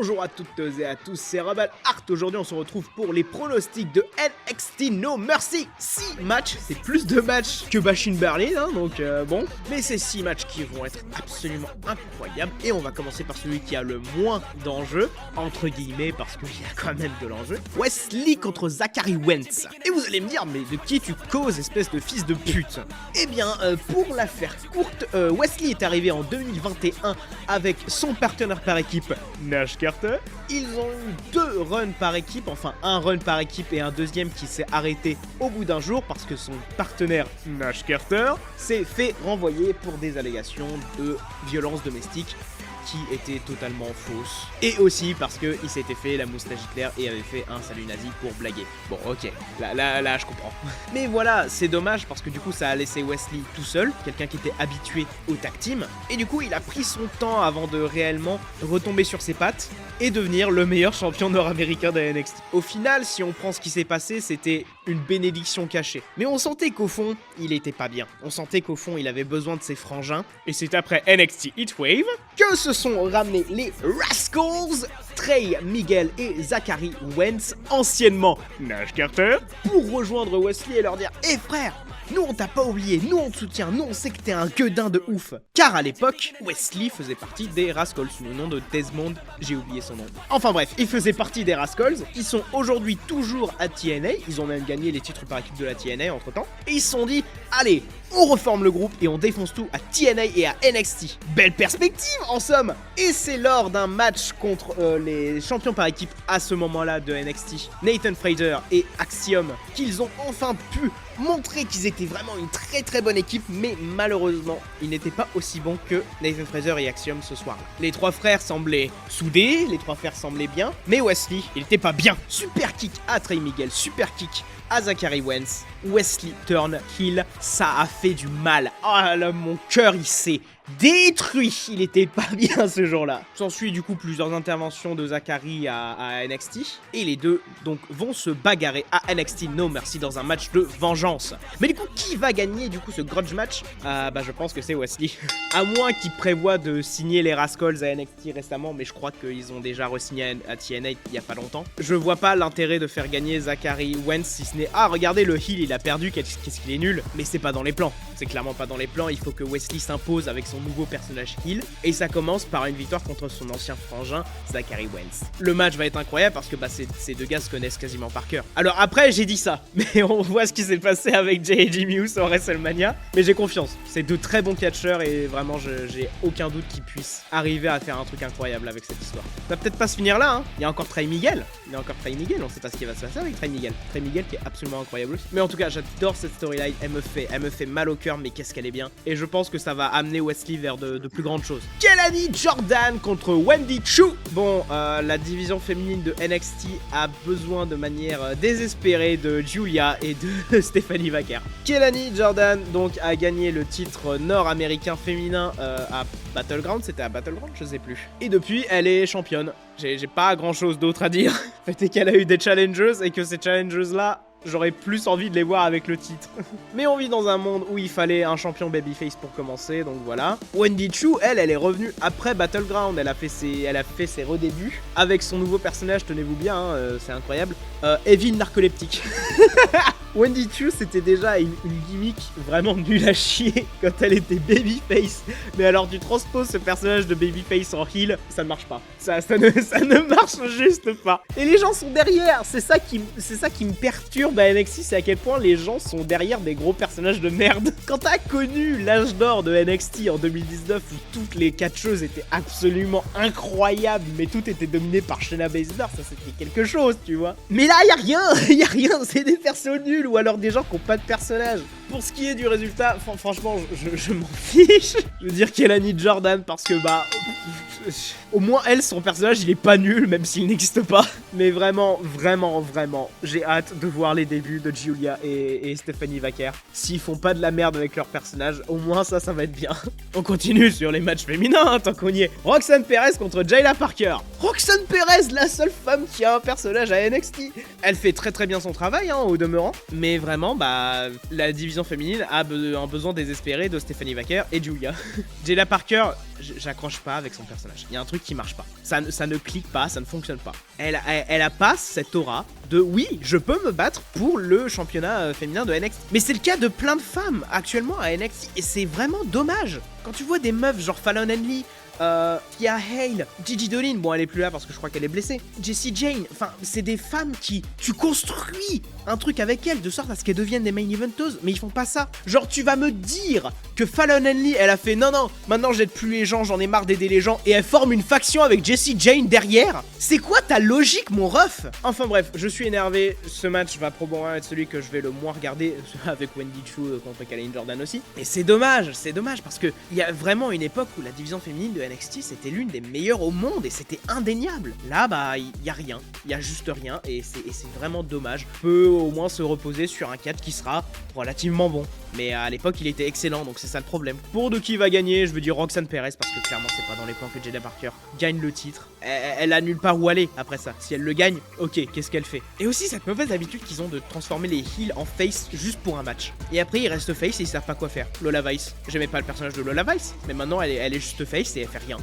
Bonjour à toutes et à tous, c'est Rebel Art. Aujourd'hui on se retrouve pour les pronostics de NXT No Mercy. 6 matchs, c'est plus de matchs que Bash in Berlin, hein, donc bon. Mais c'est 6 matchs qui vont être absolument incroyables. Et on va commencer par celui qui a le moins d'enjeux, entre guillemets, parce qu'il y a quand même de l'enjeu. Wesley contre Zachary Wentz. Et vous allez me dire, mais de qui tu causes, espèce de fils de pute? Eh bien, pour la faire courte, Wesley est arrivé en 2021 avec son partenaire par équipe, Nash Carter. Ils ont eu 2 runs par équipe, enfin un run par équipe et un deuxième qui s'est arrêté au bout d'un jour parce que son partenaire, Nash Carter, s'est fait renvoyer pour des allégations de violence domestique qui était totalement fausse. Et aussi parce qu'il s'était fait la moustache Hitler et avait fait un salut nazi pour blaguer. Bon, ok, là je comprends. Mais voilà, c'est dommage parce que du coup ça a laissé Wesley tout seul, quelqu'un qui était habitué au tag team. Et du coup il a pris son temps avant de réellement retomber sur ses pattes et devenir le meilleur champion nord-américain de NXT. Au final, si on prend ce qui s'est passé, c'était une bénédiction cachée. Mais on sentait qu'au fond, il était pas bien. On sentait qu'au fond, il avait besoin de ses frangins. Et c'est après NXT Heatwave que se sont ramenés les Rascals, Trey Miguel et Zachary Wentz, anciennement Nash Carter, pour rejoindre Wesley et leur dire « Hé frère, nous on t'a pas oublié, nous on te soutient, nous on sait que t'es un gueudin de ouf ». Car à l'époque, Wesley faisait partie des Rascals, sous le nom de Desmond, j'ai oublié son nom. Enfin bref, il faisait partie des Rascals, ils sont aujourd'hui toujours à TNA, ils ont même gagné les titres par équipe de la TNA entre temps, et ils se sont dit « Allez, on reforme le groupe et on défonce tout à TNA et à NXT ». Belle perspective en somme. Et c'est lors d'un match contre les champions par équipe à ce moment-là de NXT, Nathan Fraser et Axiom, qu'ils ont enfin pu montrer qu'ils étaient vraiment une très bonne équipe, mais malheureusement, ils n'étaient pas aussi bons que Nathan Fraser et Axiom ce soir-là. Les 3 frères semblaient soudés, les 3 frères semblaient bien, mais Wesley, il était pas bien. Super kick à Trey Miguel, super kick à Zachary Wentz. Wesley turn heel, ça a fait du mal. Oh là, mon cœur il s'est détruit, il était pas bien ce jour-là. S'ensuit du coup plusieurs interventions de Zachary à NXT, et les deux donc vont se bagarrer à NXT No Mercy dans un match de vengeance. Mais du coup, qui va gagner du coup ce grudge match? Je pense que c'est Wesley. À moins qu'ils prévoient de signer les Rascals à NXT récemment, mais je crois qu'ils ont déjà re-signé à TNA il y a pas longtemps. Je vois pas l'intérêt de faire gagner Zachary Wentz si ce n'est « Ah, regardez, le heel il a perdu, qu'est-ce qu'il est nul ». Mais c'est pas dans les plans, c'est clairement pas dans les plans, il faut que Wesley s'impose avec son nouveau personnage heel, et ça commence par une victoire contre son ancien frangin Zachary Wentz. Le match va être incroyable parce que ces deux gars se connaissent quasiment par cœur. Alors après j'ai dit ça, mais on voit ce qui s'est passé avec Jay et Jimmy Uso au WrestleMania, mais j'ai confiance, c'est de très bons catcheurs et vraiment j'ai aucun doute qu'ils puissent arriver à faire un truc incroyable avec cette histoire. Ça va peut-être pas se finir là, hein. Il y a encore Trey Miguel, on sait pas ce qui va se passer avec Trey Miguel qui est absolument incroyable aussi. Mais en tout cas j'adore cette storyline, elle me fait mal au cœur, mais qu'est-ce qu'elle est bien, et je pense que ça va amener Wesley vers de plus grandes choses. Kelani Jordan contre Wendy Choo. Bon, la division féminine de NXT a besoin de manière désespérée de Julia et de Stephanie Vaquer. Kelani Jordan donc a gagné le titre nord-américain féminin à Battleground, c'était à Battleground, je sais plus. Et depuis, elle est championne. J'ai pas grand chose d'autre à dire. Le fait est qu'elle a eu des challenges et que ces challenges là, j'aurais plus envie de les voir avec le titre. Mais on vit dans un monde où il fallait un champion babyface pour commencer, donc voilà. Wendy Choo, elle est revenue après Battleground. Elle a fait ses redébuts avec son nouveau personnage, tenez-vous bien, hein, c'est incroyable. Evil narcoleptique. Wendy Choo, c'était déjà une gimmick vraiment nulle à chier quand elle était babyface. Mais alors tu transposes ce personnage de babyface en heel, ça ne marche pas. Ça ne marche juste pas. Et les gens sont derrière, c'est ça qui me perturbe à NXT, c'est à quel point les gens sont derrière des gros personnages de merde. Quand t'as connu l'âge d'or de NXT en 2019 où toutes les catcheuses étaient absolument incroyables, mais tout était dominé par Shayna Baszler, ça c'était quelque chose, tu vois. Mais là y a rien, c'est des persos nuls ou alors des gens qui ont pas de personnage. Pour ce qui est du résultat, franchement, je m'en fiche. Je veux dire Kelani Jordan parce que au moins elle, son personnage, il est pas nul, même s'il n'existe pas. Mais vraiment, j'ai hâte de voir les débuts de Julia et Stephanie Vaquer. S'ils font pas de la merde avec leur personnage, au moins ça va être bien. On continue sur les matchs féminins, hein, tant qu'on y est. Roxanne Perez contre Jayla Parker. Roxanne Perez, la seule femme qui a un personnage à NXT. Elle fait très bien son travail, hein, au demeurant. Mais vraiment, la division féminine a un besoin désespéré de Stephanie Vaquer et Julia. Jayla Parker, j'accroche pas avec son personnage. Il y a un truc qui marche pas. Ça ne clique pas, ça ne fonctionne pas. Elle a pas cette aura de oui, je peux me battre pour le championnat féminin de NXT. Mais c'est le cas de plein de femmes actuellement à NXT et c'est vraiment dommage. Quand tu vois des meufs genre Fallon Henley, Thea Hale, Gigi Dolin, bon elle est plus là parce que je crois qu'elle est blessée, Jessie Jane, enfin c'est des femmes qui, tu construis un truc avec elles de sorte à ce qu'elles deviennent des main eventeuses, mais ils font pas ça. Genre tu vas me dire que Fallon Henley elle a fait non, maintenant j'aide plus les gens, j'en ai marre d'aider les gens, et elle forme une faction avec Jessie Jane derrière. C'est quoi ta logique mon ref? Enfin bref, je suis énervé, ce match va probablement être celui que je vais le moins regarder, avec Wendy Choo contre Kalen Jordan aussi, et c'est dommage parce que il y a vraiment une époque où la division féminine de NXT c'était l'une des meilleures au monde et c'était indéniable. Là bah il y a rien, il y a juste rien et c'est vraiment dommage. On peut au moins se reposer sur un catch qui sera relativement bon. Mais à l'époque il était excellent donc c'est ça le problème. Pour de qui va gagner, je veux dire Roxanne Perez parce que clairement c'est pas dans les plans que Jada Parker gagne le titre. Elle a nulle part où aller après ça. Si elle le gagne, ok, qu'est-ce qu'elle fait? Et aussi cette mauvaise habitude qu'ils ont de transformer les heels en face juste pour un match. Et après ils restent face et ils savent pas quoi faire. Lola Vice, j'aimais pas le personnage de Lola Vice, mais maintenant elle est juste face et elle fait rien.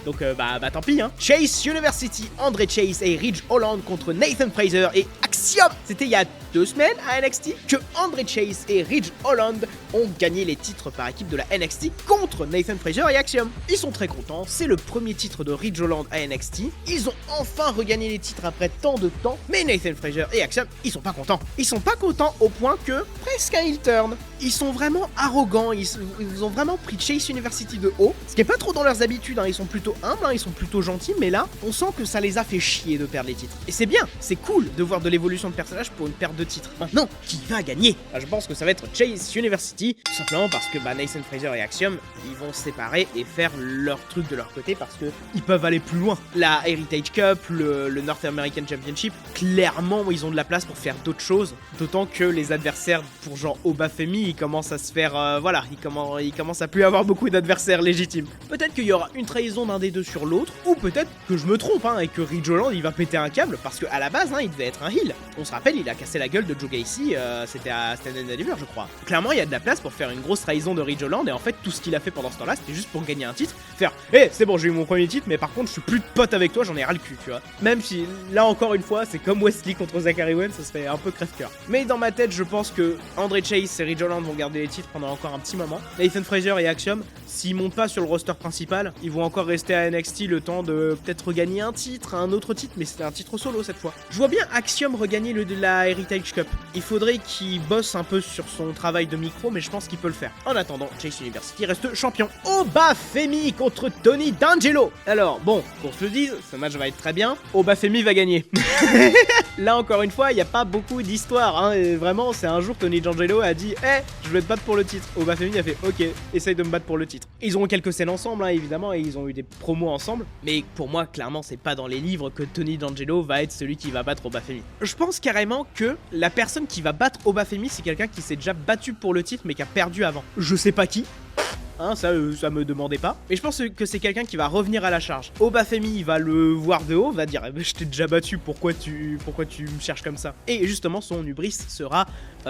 Donc bah tant pis hein. Chase University, André Chase et Ridge Holland contre Nathan Fraser et Axiom. C'était il y a 2 semaines à NXT que André Chase et Ridge Holland ont gagné les titres par équipe de la NXT contre Nathan Fraser et Axiom. Ils sont très contents, c'est le premier titre de Ridge Holland à NXT. Ils ont enfin regagné les titres après tant de temps, mais Nathan Fraser et Axiom, ils sont pas contents. Ils sont pas contents au point que presque un heel turn. Ils sont vraiment arrogants, ils ont vraiment pris Chase University de haut, ce qui est pas trop dans leurs habitudes, hein. Ils sont plutôt humbles, hein. Ils sont plutôt gentils, mais là, on sent que ça les a fait chier de perdre les titres. Et c'est bien, c'est cool de voir de l'évolution de personnage pour une perte de titres. Maintenant, qui va gagner? Je pense que ça va être Chase University, tout simplement parce que Nathan Fraser et Axiom, ils vont se séparer et faire leur truc de leur côté parce que ils peuvent aller plus loin. La Heritage Cup, le North American Championship, clairement, ils ont de la place pour faire d'autres choses, d'autant que les adversaires pour genre Obafemi, ils commencent à se faire, voilà, ils commencent à plus avoir beaucoup d'adversaires légitimes. Peut-être qu'il y aura une trahison d'un des deux sur l'autre, ou peut-être que je me trompe, hein, et que Ridge Holland, il va péter un câble, parce qu'à la base, hein, il devait être un heel. On se rappelle, il a cassé la gueule de Joe Gacy, c'était à Stand and Deliver, je crois. Clairement, il y a de la place pour faire une grosse trahison de Ridge Holland, et en fait, tout ce qu'il a fait pendant ce temps-là, c'était juste pour gagner un titre, faire, c'est bon, j'ai eu mon premier titre, mais par contre, je suis plus de pote avec toi, j'en ai ras le cul, tu vois. Même si, là encore une fois, c'est comme Wesley contre Zachary Wentz, ça se fait un peu crève-cœur. Mais dans ma tête, je pense que André Chase et Ridge Holland vont garder les titres pendant encore un petit moment. Nathan Fraser et Axiom, s'ils montent pas sur le roster principal, ils vont encore rester à NXT le temps de peut-être regagner un titre, un autre titre, mais c'était un titre solo cette fois. Je vois bien Axiom regagner la Heritage Cup. Il faudrait qu'il bosse un peu sur son travail de micro, mais je pense qu'il peut le faire. En attendant, Chase University reste champion. Obafemi contre Tony D'Angelo. Alors bon, qu'on se le dise, ce match va être très bien. Obafemi va gagner. Là encore une fois, il n'y a pas beaucoup d'histoire, hein, et vraiment, c'est un jour Tony D'Angelo a dit je vais te battre pour le titre. Obafemi a fait ok, essaye de me battre pour le titre. Ils auront quelques scènes ensemble, hein, évidemment, et ils ont eu des promos ensemble, mais pour moi, clairement, c'est pas dans les livres que Tony D'Angelo va être celui qui va battre Obafemi. Je pense carrément que la personne qui va battre Obafemi, c'est quelqu'un qui s'est déjà battu pour le titre, mais qui a perdu avant. Je sais pas qui. Hein, ça me demandait pas. Mais je pense que c'est quelqu'un qui va revenir à la charge. Obafemi va le voir de haut, va dire je t'ai déjà battu, pourquoi tu me cherches comme ça? Et justement son hubris sera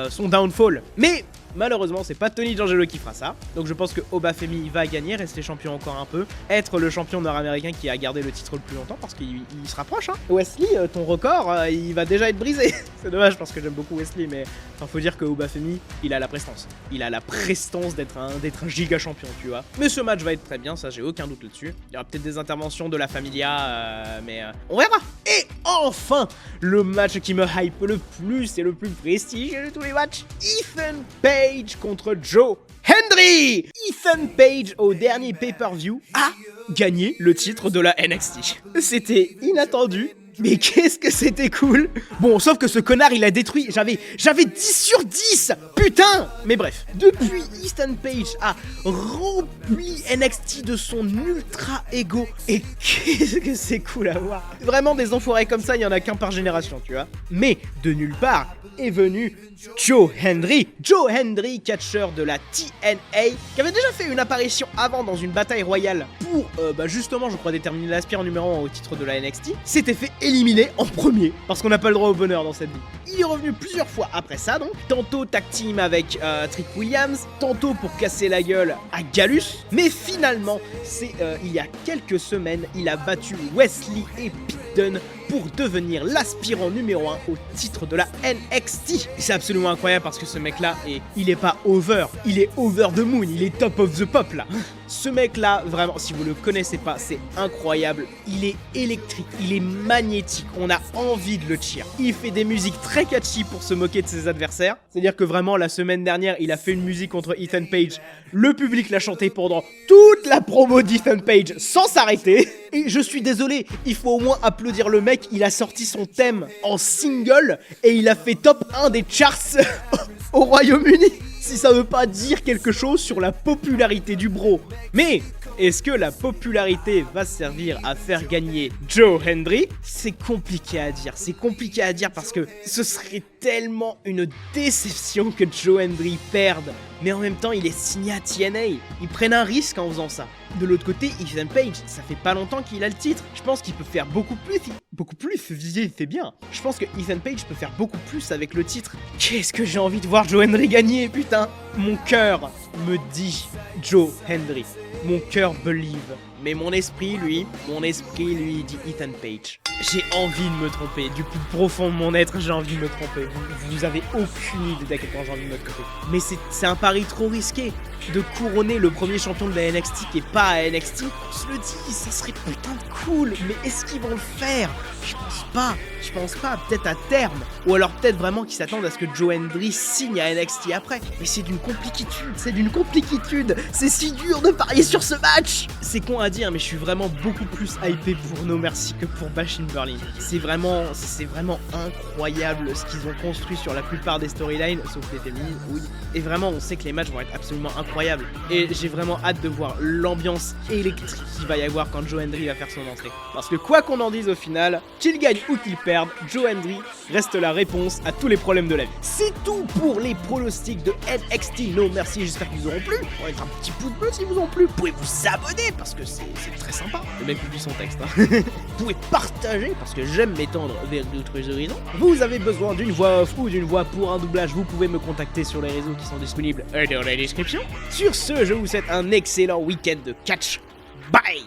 son downfall. Mais malheureusement c'est pas Tony D'Angelo qui fera ça. Donc je pense que Obafemi va gagner, rester champion encore un peu, être le champion nord-américain qui a gardé le titre le plus longtemps parce qu'il se rapproche. Hein. Wesley, ton record, il va déjà être brisé. C'est dommage parce que j'aime beaucoup Wesley, mais faut dire que Obafemi, il a la prestance. Il a la prestance d'être un giga champion, tu vois. Mais ce match va être très bien, ça j'ai aucun doute là-dessus. Il y aura peut-être des interventions de la Familia, mais on verra. Et enfin, le match qui me hype le plus et le plus prestigieux de tous les matchs, Ethan Page contre Joe Hendry. Ethan Page, au dernier pay-per-view, a gagné le titre de la NXT. C'était inattendu. Mais qu'est-ce que c'était cool. Bon, sauf que ce connard, il a détruit... J'avais 10 sur 10. Putain. Mais bref, depuis Ethan Page a rempli NXT de son ultra ego. Et qu'est-ce que c'est cool à voir. Vraiment, des enfoirés comme ça, il y en a qu'un par génération, tu vois. Mais de nulle part est venu Joe Hendry. Joe Hendry, catcheur de la TNA, qui avait déjà fait une apparition avant dans une bataille royale pour, justement, je crois, déterminer l'aspirant numéro 1 au titre de la NXT. S'était fait éliminé en premier, parce qu'on n'a pas le droit au bonheur dans cette vie. Il est revenu plusieurs fois après ça, donc. Tantôt tag team avec Trick Williams, tantôt pour casser la gueule à Gallus, mais finalement, c'est il y a quelques semaines, il a battu Wesley et Pete Dunne pour devenir l'aspirant numéro 1 au titre de la NXT. C'est absolument incroyable parce que ce mec-là, il est pas over, il est over the moon, il est top of the pop là. Ce mec-là, vraiment, si vous le connaissez pas, c'est incroyable. Il est électrique, il est magnétique, on a envie de le cheer. Il fait des musiques très catchy pour se moquer de ses adversaires. C'est-à-dire que vraiment, la semaine dernière, il a fait une musique contre Ethan Page. Le public l'a chanté pendant toute la promo d'Ethan Page sans s'arrêter. Et je suis désolé, il faut au moins applaudir le mec, il a sorti son thème en single et il a fait top 1 des charts au Royaume-Uni. Si ça veut pas dire quelque chose sur la popularité du bro. Mais est-ce que la popularité va servir à faire gagner Joe Hendry? C'est compliqué à dire parce que ce serait tellement une déception que Joe Hendry perde. Mais en même temps, il est signé à TNA. Ils prennent un risque en faisant ça. De l'autre côté, Ethan Page, ça fait pas longtemps qu'il a le titre. Je pense qu'il peut faire beaucoup plus. Il fait bien. Je pense que Ethan Page peut faire beaucoup plus avec le titre. Qu'est-ce que j'ai envie de voir Joe Hendry gagner, putain. Mon cœur me dit Joe Hendry. Mon cœur believe. Mais mon esprit, lui, dit Ethan Page. J'ai envie de me tromper. Du plus profond de mon être, j'ai envie de me tromper. Vous avez aucune idée d'à quel point j'ai envie de me tromper. Mais c'est un pari trop risqué. De couronner le premier champion de la NXT qui est pas à NXT, on se le dit, ça serait putain de cool. Mais est-ce qu'ils vont le faire? Je pense pas, peut-être à terme. Ou alors peut-être vraiment qu'ils s'attendent à ce que Joe Hendry signe à NXT après. Mais c'est d'une compliquitude. C'est si dur de parier sur ce match. C'est con à dire, mais je suis vraiment beaucoup plus hypé pour No Mercy que pour Bash in Berlin. C'est vraiment incroyable ce qu'ils ont construit sur la plupart des storylines, sauf les féminines, oui. Et vraiment, on sait que les matchs vont être absolument incroyables. Et j'ai vraiment hâte de voir l'ambiance électrique qu'il va y avoir quand Joe Hendry va faire son entrée. Parce que quoi qu'on en dise au final, qu'il gagne ou qu'il perde, Joe Hendry reste la réponse à tous les problèmes de la vie. C'est tout pour les pronostics de NXT No Mercy. J'espère qu'ils vous auront plu. On va mettre un petit pouce bleu si vous ont plu. Vous pouvez vous abonner parce que c'est très sympa. Le mec publie son texte. Vous pouvez partager parce que j'aime m'étendre vers d'autres horizons. Vous avez besoin d'une voix off ou d'une voix pour un doublage, vous pouvez me contacter sur les réseaux qui sont disponibles dans la description. Sur ce, je vous souhaite un excellent week-end de catch. Bye!